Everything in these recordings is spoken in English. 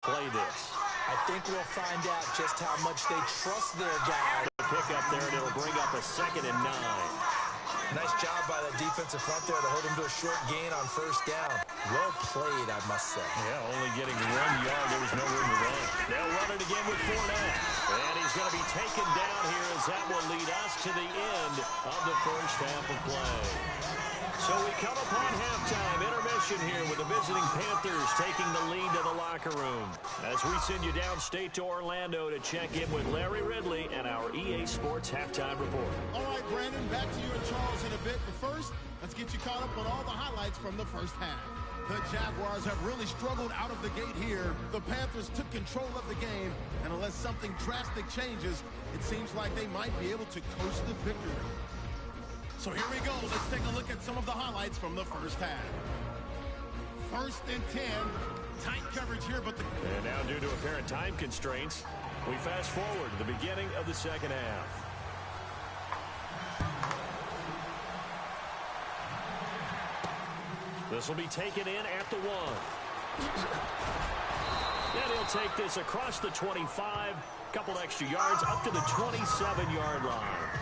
play this. I think we'll find out just how much they trust their guy. The pick up there, and it'll bring up a 2nd and 9. Nice job by that defensive front there to hold him to a short gain on first down. Well played, I must say. Yeah, only getting 1 yard. There was no room to run. They'll run it again with Fournette. And he's going to be taken down here as that will lead us to the end of the first half of play. So we come upon halftime, intermission here with the visiting Panthers taking the lead to the locker room. As we send you downstate to Orlando to check in with Larry Ridley and our EA Sports Halftime Report. All right, Brandon, back to you and Charles in a bit. But first, let's get you caught up on all the highlights from the first half. The Jaguars have really struggled out of the gate here. The Panthers took control of the game, and unless something drastic changes, it seems like they might be able to coast the victory. So here we go. Let's take a look at some of the highlights from the first half. 1st and 10. Tight coverage here, but And now due to apparent time constraints, we fast forward to the beginning of the second half. This will be taken in at the 1. And he'll take this across the 25. Couple extra yards up to the 27-yard line.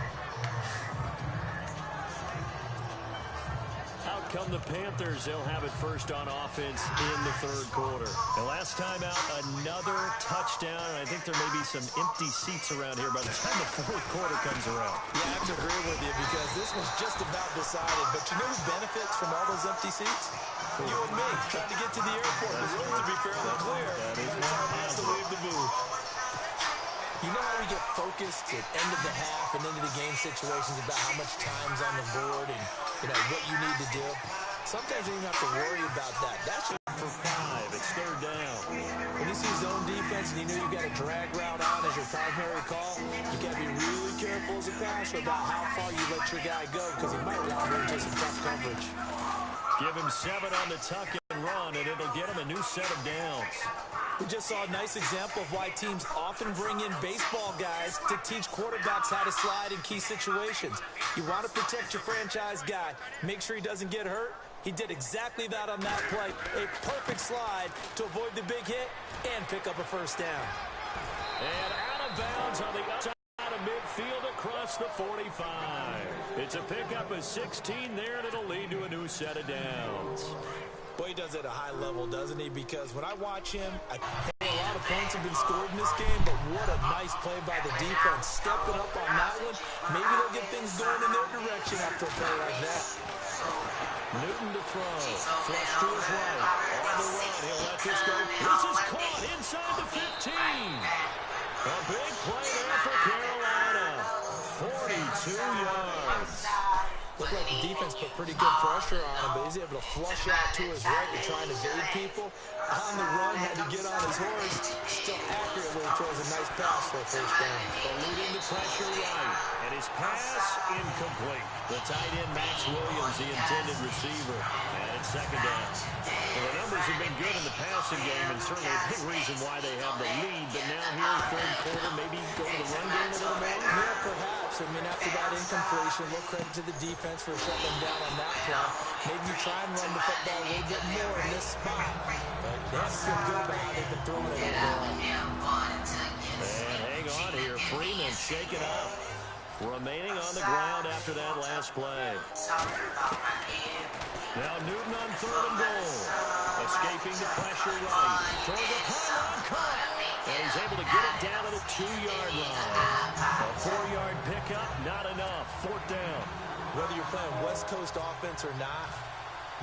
Come the Panthers, they'll have it first on offense in the 3rd quarter. The last time out, another touchdown, and I think there may be some empty seats around here by the time the 4th quarter comes around. Yeah, I have to agree with you because this was just about decided. But you know who benefits from all those empty seats? You and me, trying to get to the airport. The room to be fairly clear. It's time has to leave the booth. You know how we get focused at end of the half and into the game situations about how much time's on the board and, what you need to do? Sometimes you don't have to worry about that. That's for 5. It's 3rd down. When you see zone defense and you know you got a drag route on as your primary call, you got to be really careful as a passer about how far you let your guy go because he might wander into some tough coverage. Give him 7 on the tuck and run, and it'll get him a new set of downs. We just saw a nice example of why teams often bring in baseball guys to teach quarterbacks how to slide in key situations. You want to protect your franchise guy. Make sure he doesn't get hurt. He did exactly that on that play. A perfect slide to avoid the big hit and pick up a first down. And out of bounds on the outside of midfield across the 45. It's a pickup of 16 there, and it'll lead to a new set of downs. Boy, he does it at a high level, doesn't he? Because when I watch him, a lot of points have been scored in this game, but what a nice play by the defense. Stepping up on that one. Maybe they'll get things going in their direction after a play like that. Newton to throw. Flush to his right. On the run. He'll let this go. This is caught inside the 15. A big play there for Carolina. 42 yards. Looked like the defense put pretty good pressure on him, but he's able to flush out to his right to try and evade people. On the run, had to get on his horse. Still accurately throws a nice pass for a first down. Eluding the pressure right. And his pass incomplete. The tight end, Max Williams, the intended receiver. And it's 2nd down. Well, the numbers have been good in the passing game, and certainly a big reason why they have the lead. But now here in 3rd quarter, maybe go to the run game a little more? Yeah, perhaps. I mean, after that incompletion, a little credit to the defense for shutting them down on that play. Maybe you try and run the football a little bit more in this spot. But they have to feel good about how they've been throwing it overall. And hang on here. Freeman shaken up. Remaining on the ground after that last play. Now Newton on 3rd and goal. Escaping the pressure right. Toward the pylon cut. And he's able to get it down to the 2-yard line. A 4-yard pickup, not enough. 4th down. Whether you're playing West Coast offense or not,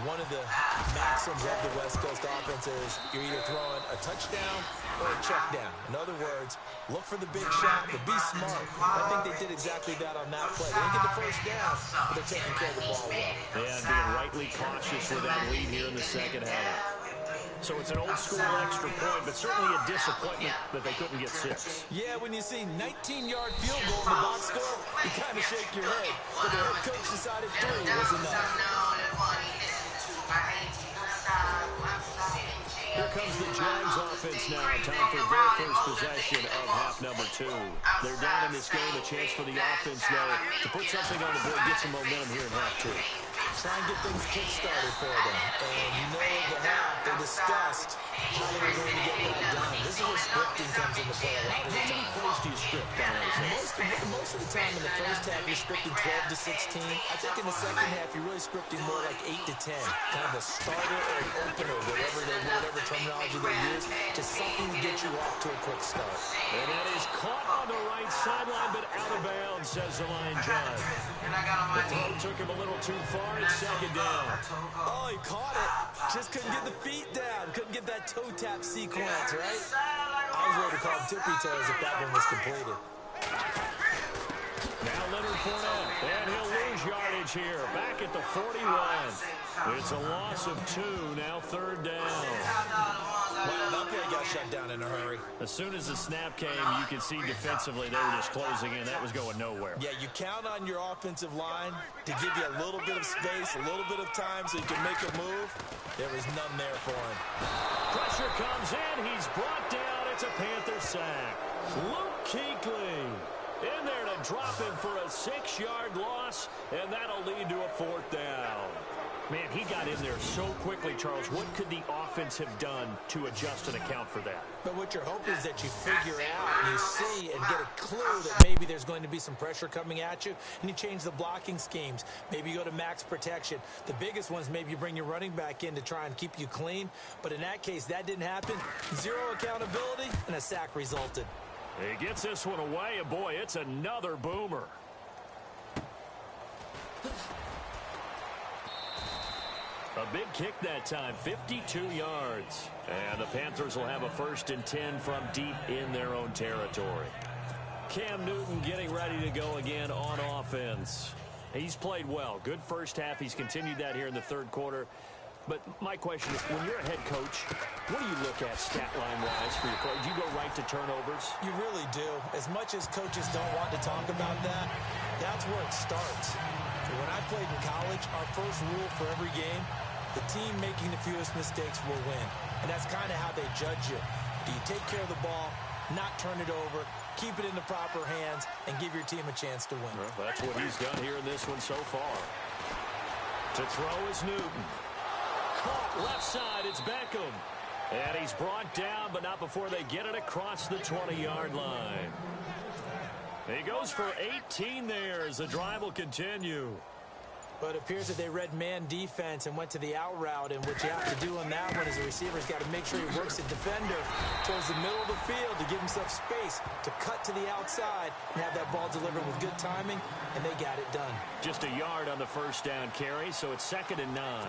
one of the maxims of the West Coast offense is you're either throwing a touchdown or a check down. In other words, look for the big shot, but be smart. I think they did exactly that on that play. They didn't get the first down, but they're taking care of the ball well. Yeah, being rightly cautious with that lead here in the second half. So it's an old-school extra point, but certainly a disappointment that they couldn't get 6. Yeah, when you see 19-yard field goal in the box score, you kind of shake your head. But the head coach decided 3 was enough. Here comes the Jags offense now. Time for their first possession of half number 2. They're down in this game. A chance for the offense, though, to put something on the board, get some momentum here in half 2. try and get things kick-started for them. And you know at the half, they discussed how they were going to get that done. This is where scripting comes into play a lot of the time. How many plays do you script on those? Most of the time in the first half, you're scripting 12 to 16. I think in the second half, you're really scripting more like 8 to 10. Kind of a starter or an opener, whatever terminology they use, just something to get you off to a quick start. And that is caught on the right sideline, but out of bounds, says the line judge. The throw took him a little too far. It's second down. Oh, he caught it. Just couldn't get the feet down. Couldn't get that toe tap sequence, right? I was ready to call him tippy toes if that one was completed. Now Leonard Fournette, and he'll lose yardage here. Back at the 41. It's a loss of 2, now third down. Wow, that play got shut down in a hurry. As soon as the snap came, you could see defensively they were just closing in. That was going nowhere. Yeah, you count on your offensive line to give you a little bit of space, a little bit of time so you can make a move. There was none there for him. Pressure comes in. He's brought down. It's a Panther sack. Luke Kuechly in there to drop him for a 6-yard loss, and that'll lead to a 4th down. Man, he got in there so quickly, Charles. What could the offense have done to adjust and account for that? But what you're hoping is that you figure out, and you see and get a clue that maybe there's going to be some pressure coming at you, and you change the blocking schemes. Maybe you go to max protection. The biggest one is maybe you bring your running back in to try and keep you clean. But in that case, that didn't happen. 0 accountability, and a sack resulted. He gets this one away, and boy, it's another boomer. A big kick that time, 52 yards. And the Panthers will have a 1st and 10 from deep in their own territory. Cam Newton getting ready to go again on offense. He's played well. Good first half. He's continued that here in the third quarter. But my question is, when you're a head coach, what do you look at stat line-wise for your play? Do you go right to turnovers? You really do. As much as coaches don't want to talk about that, that's where it starts. When I played in college, our first rule for every game, the team making the fewest mistakes will win. And that's kind of how they judge you. Do you take care of the ball, not turn it over, keep it in the proper hands, and give your team a chance to win? Well, that's what he's done here in this one so far. To throw is Newton. Caught left side, it's Beckham. And he's brought down, but not before they get it across the 20-yard line. He goes for 18 there as the drive will continue. But it appears that they read man defense and went to the out route, and what you have to do on that one is the receiver's got to make sure he works the defender towards the middle of the field to give himself space to cut to the outside and have that ball delivered with good timing, and they got it done. Just a yard on the first down carry, so it's 2nd and 9.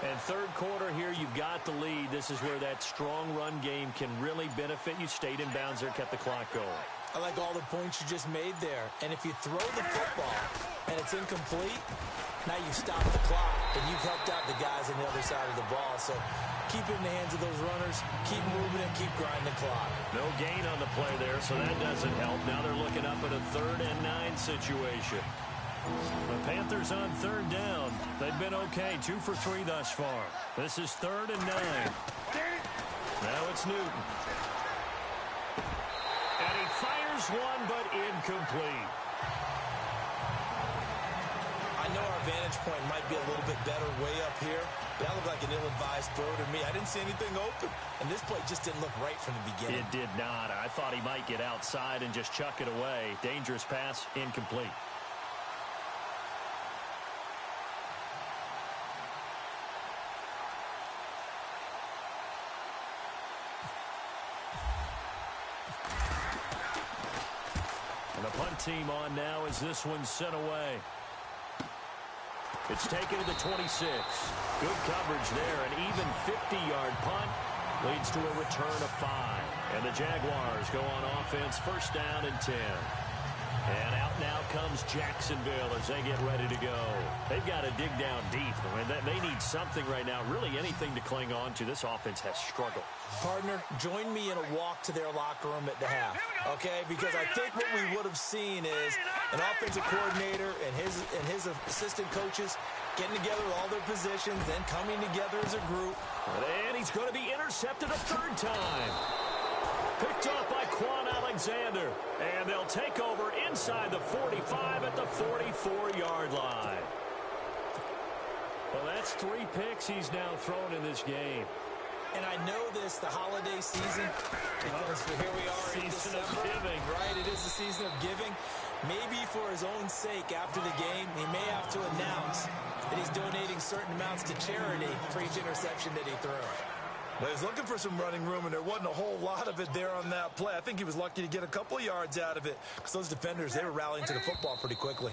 And third quarter here, you've got the lead. This is where that strong run game can really benefit you. Stayed in bounds there, kept the clock going. I like all the points you just made there. And if you throw the football and it's incomplete, now you stop the clock and you've helped out the guys on the other side of the ball. So keep it in the hands of those runners, keep moving and keep grinding the clock. No gain on the play there, so that doesn't help. Now they're looking up at a 3rd and 9 situation. The Panthers on 3rd down. They've been okay, 2 for 3 thus far. This is 3rd and 9. Now it's Newton. And he fires one, but incomplete. I know our vantage point might be a little bit better way up here, but that looked like an ill-advised throw to me. I didn't see anything open, and this play just didn't look right from the beginning. It did not. I thought he might get outside and just chuck it away. Dangerous pass, incomplete. And the punt team on now as this one's sent away. It's taken to the 26. Good coverage there. An even 50-yard punt leads to a return of 5. And the Jaguars go on offense, 1st down and 10. And out now comes Jacksonville as they get ready to go. They've got to dig down deep. I mean, they need something right now, really anything to cling on to. This offense has struggled. Partner, join me in a walk to their locker room at the half, okay? Because I think what we would have seen is an offensive coordinator and his assistant coaches getting together with all their positions, then coming together as a group. And he's going to be intercepted a 3rd time. Picked off by Quan Alexander. And they'll take over inside the 45 at the 44-yard line. Well, that's 3 picks he's now thrown in this game. And I know this, the holiday season, because here we are in Season of December. giving. Right, it is the season of giving. Maybe for his own sake after the game, he may have to announce that he's donating certain amounts to charity for each interception that he throws. But he's looking for some running room, and there wasn't a whole lot of it there on that play. I think he was lucky to get a couple of yards out of it, because those defenders, they were rallying to the football pretty quickly.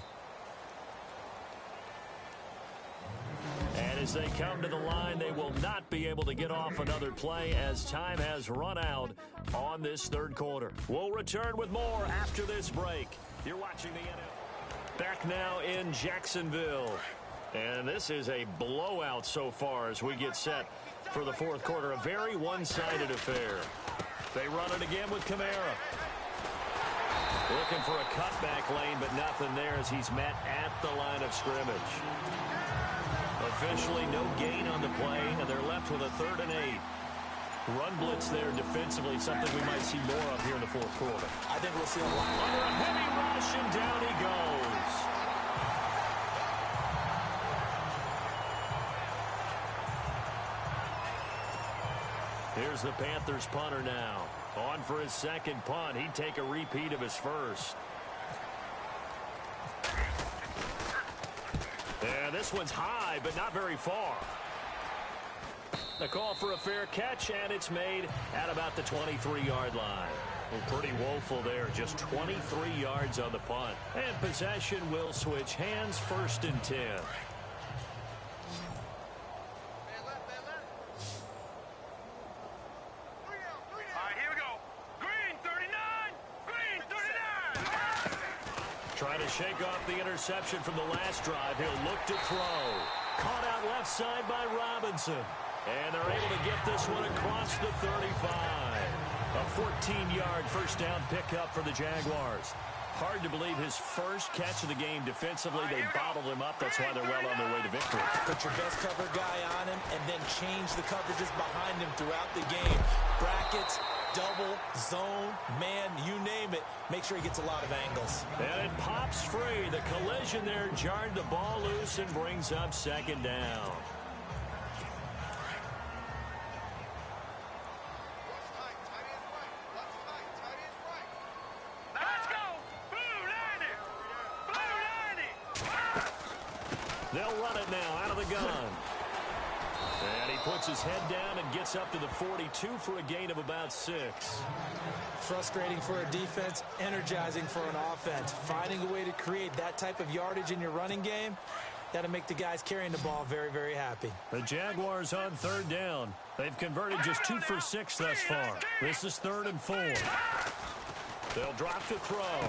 And as they come to the line, they will not be able to get off another play as time has run out on this third quarter. We'll return with more after this break. You're watching the NFL. Back now in Jacksonville. And this is a blowout so far as we get set for the fourth quarter. A very one-sided affair. They run it again with Kamara. Looking for a cutback lane, but nothing there as he's met at the line of scrimmage. Officially no gain on the play, and they're left with a 3rd and 8. Run blitz there defensively, something we might see more of here in the fourth quarter. I think we'll see a lot. Under a heavy rush, and down he goes. Here's the Panthers punter now. On for his second punt. He'd take a repeat of his first. And this one's high, but not very far. A call for a fair catch, and it's made at about the 23-yard line. Well, pretty woeful there. Just 23 yards on the punt. And possession will switch hands, 1st and 10. Trying to shake off the interception from the last drive. He'll look to throw. Caught out left side by Robinson. And they're able to get this one across the 35. A 14-yard first down pickup for the Jaguars. Hard to believe his first catch of the game defensively. They bottled him up. That's why they're well on their way to victory. Put your best cover guy on him and then change the coverages behind him throughout the game. Brackets, double, zone, man, you name it. Make sure he gets a lot of angles. And it pops free. The collision there jarred the ball loose and brings up 2nd down. They'll run it now out of the gun. And he puts his head down and gets up to the 42 for a gain of about 6. Frustrating for a defense, energizing for an offense. Finding a way to create that type of yardage in your running game, that'll make the guys carrying the ball very, very happy. The Jaguars on 3rd down. They've converted just 2 for 6 thus far. This is 3rd and 4. They'll drop to throw.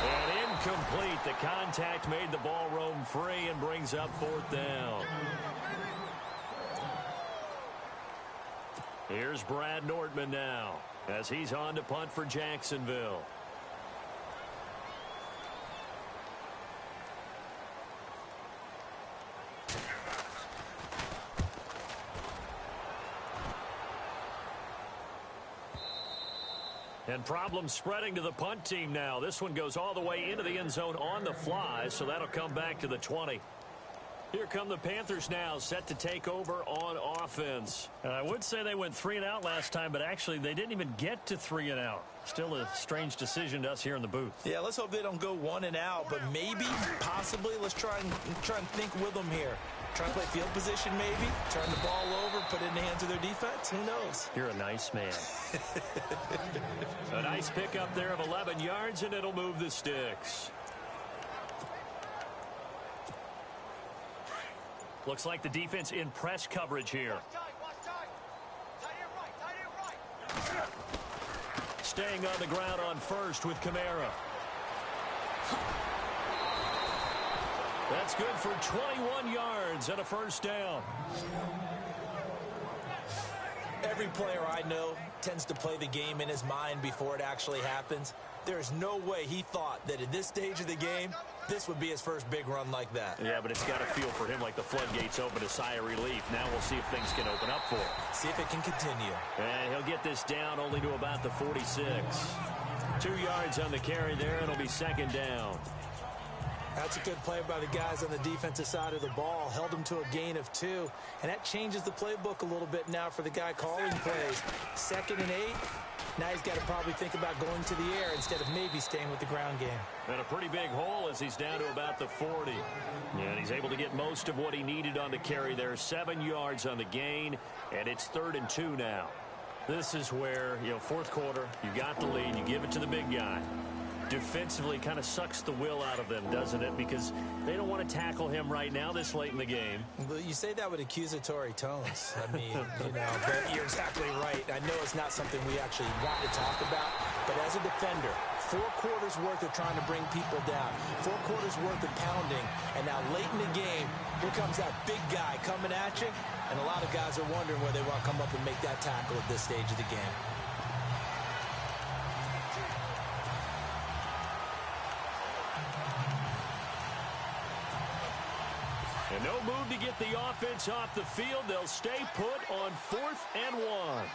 And incomplete. The contact made the ball roam free and brings up 4th down. Here's Brad Nordman now as he's on to punt for Jacksonville. And problems spreading to the punt team now. This one goes all the way into the end zone on the fly, so that'll come back to the 20. Here come the Panthers now, set to take over on offense. And I would say they went 3 and out last time, but actually they didn't even get to 3 and out. Still a strange decision to us here in the booth. Yeah, let's hope they don't go 1 and out, but maybe, possibly, let's try and think with them here. Try and play field position maybe, turn the ball over, put it in the hands of their defense. Who knows? You're a nice man. A nice pickup there of 11 yards, and it'll move the sticks. Looks like the defense in press coverage here. Staying on the ground on first with Kamara. That's good for 21 yards and a first down. Every player I know tends to play the game in his mind before it actually happens. There's no way he thought that at this stage of the game, this would be his first big run like that. Yeah, but it's got to feel for him like the floodgates open, a sigh of relief. Now we'll see if things can open up for him. See if it can continue. And he'll get this down only to about the 46. 2 yards on the carry there, and it'll be 2nd down. That's a good play by the guys on the defensive side of the ball. Held them to a gain of 2. And that changes the playbook a little bit now for the guy calling plays. 2nd and 8. Now he's got to probably think about going to the air instead of maybe staying with the ground game. And a pretty big hole as he's down to about the 40. And he's able to get most of what he needed on the carry there. 7 yards on the gain, and it's 3rd and 2 now. This is where, fourth quarter, you got the lead, you give it to the big guy. Defensively kind of sucks the will out of them, doesn't it? Because they don't want to tackle him right now this late in the game. Well, you say that with accusatory tones. I mean, but you're exactly right. I know it's not something we actually want to talk about, but as a defender, 4 quarters worth of trying to bring people down, 4 quarters worth of pounding, and now late in the game, here comes that big guy coming at you, and a lot of guys are wondering where they want to come up and make that tackle at this stage of the game. And no move to get the offense off the field. They'll stay put on 4th and 1.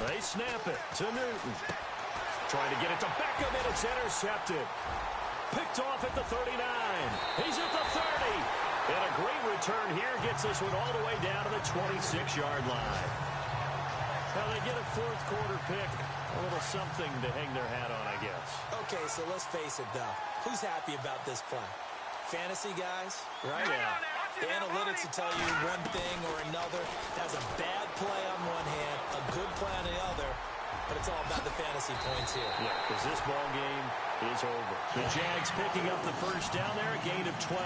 They snap it to Newton. Trying to get it to Beckham, and it's intercepted. Picked off at the 39. He's at the 30. And a great return here gets this one all the way down to the 26-yard line. Now they get a fourth quarter pick. A little something to hang their hat on, I guess. Okay, so let's face it, though. Who's happy about this play? Fantasy guys, right? Yeah. The analytics will tell you one thing or another. That's a bad play on one hand, a good play on the other, but it's all about the fantasy points here. Yeah, because this ball game is over. The Jags picking up the first down there, a gain of 12.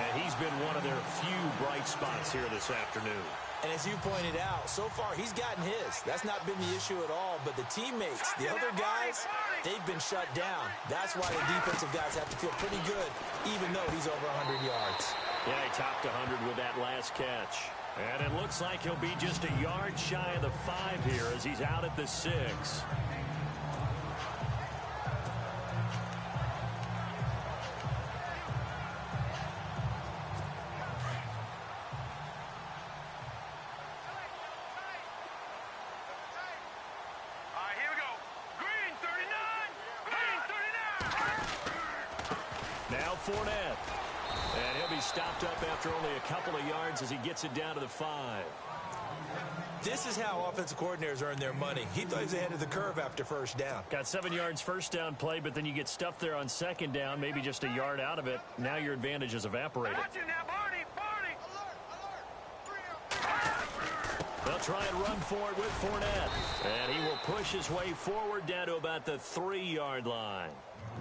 And he's been one of their few bright spots here this afternoon. And as you pointed out, so far he's gotten his. That's not been the issue at all. But the teammates, the other guys, they've been shut down. That's why the defensive guys have to feel pretty good, even though he's over 100 yards. Yeah, he topped 100 with that last catch. And it looks like he'll be just a yard shy of the 5 here as he's out at the 6. Fournette. And he'll be stopped up after only a couple of yards as he gets it down to the 5. This is how offensive coordinators earn their money. He thought he was ahead of the curve after first down. Got 7 yards first down play, but then you get stuffed there on second down, maybe just a yard out of it. Now your advantage is evaporated. They'll try and run for it with Fournette. And he will push his way forward down to about the 3-yard line.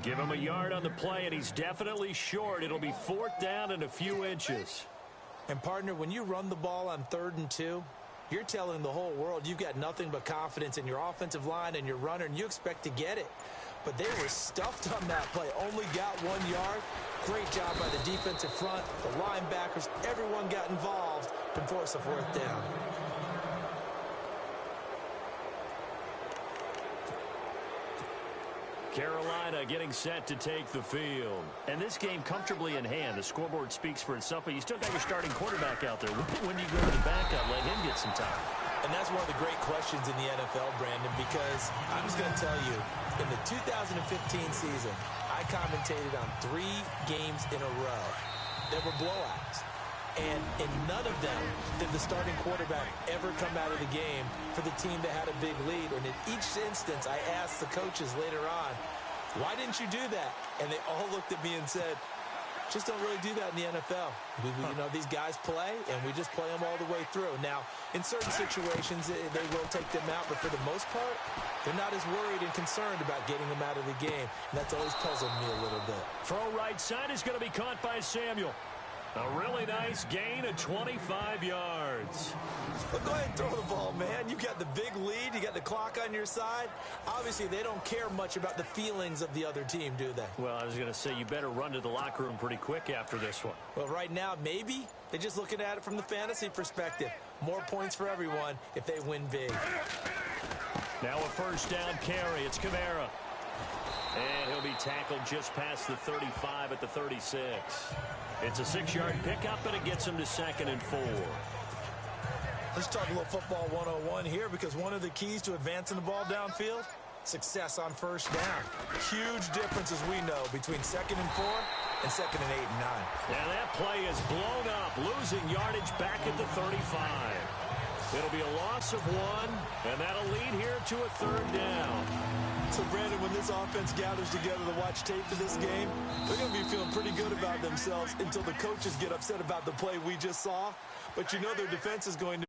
Give him a yard on the play, and he's definitely short. It'll be 4th down and a few inches. And, partner, when you run the ball on 3rd and 2, you're telling the whole world you've got nothing but confidence in your offensive line and your runner, and you expect to get it. But they were stuffed on that play. Only got 1 yard. Great job by the defensive front, the linebackers. Everyone got involved to force a 4th down. Carolina getting set to take the field. And this game comfortably in hand. The scoreboard speaks for itself, but you still got your starting quarterback out there. When do you go to the backup, let him get some time? And that's one of the great questions in the NFL, Brandon, because I'm just going to tell you, in the 2015 season, I commentated on 3 games in a row that were blowouts. And in none of them did the starting quarterback ever come out of the game for the team that had a big lead. And in each instance, I asked the coaches later on, why didn't you do that? And they all looked at me and said, just don't really do that in the NFL. These guys play, and we just play them all the way through. Now, in certain situations, they will take them out, but for the most part, they're not as worried and concerned about getting them out of the game. And that's always puzzled me a little bit. Throw right side is going to be caught by Samuel. A really nice gain of 25 yards. Well, go ahead and throw the ball, man. You got the big lead. You got the clock on your side. Obviously, they don't care much about the feelings of the other team, do they? Well, I was going to say, you better run to the locker room pretty quick after this one. Well, right now, maybe. They're just looking at it from the fantasy perspective. More points for everyone if they win big. Now a first down carry. It's Kamara. And he'll be tackled just past the 35 at the 36. It's a 6-yard pickup, and it gets him to 2nd and 4. Let's talk a little football 101 here, because one of the keys to advancing the ball downfield, success on first down. Huge difference, as we know, between 2nd and 4 and 2nd and 8 and 9. And that play is blown up, losing yardage back at the 35. It'll be a loss of 1, and that'll lead here to a 3rd down. So, Brandon, when this offense gathers together to watch tape for this game, they're going to be feeling pretty good about themselves until the coaches get upset about the play we just saw. But you know their defense is going to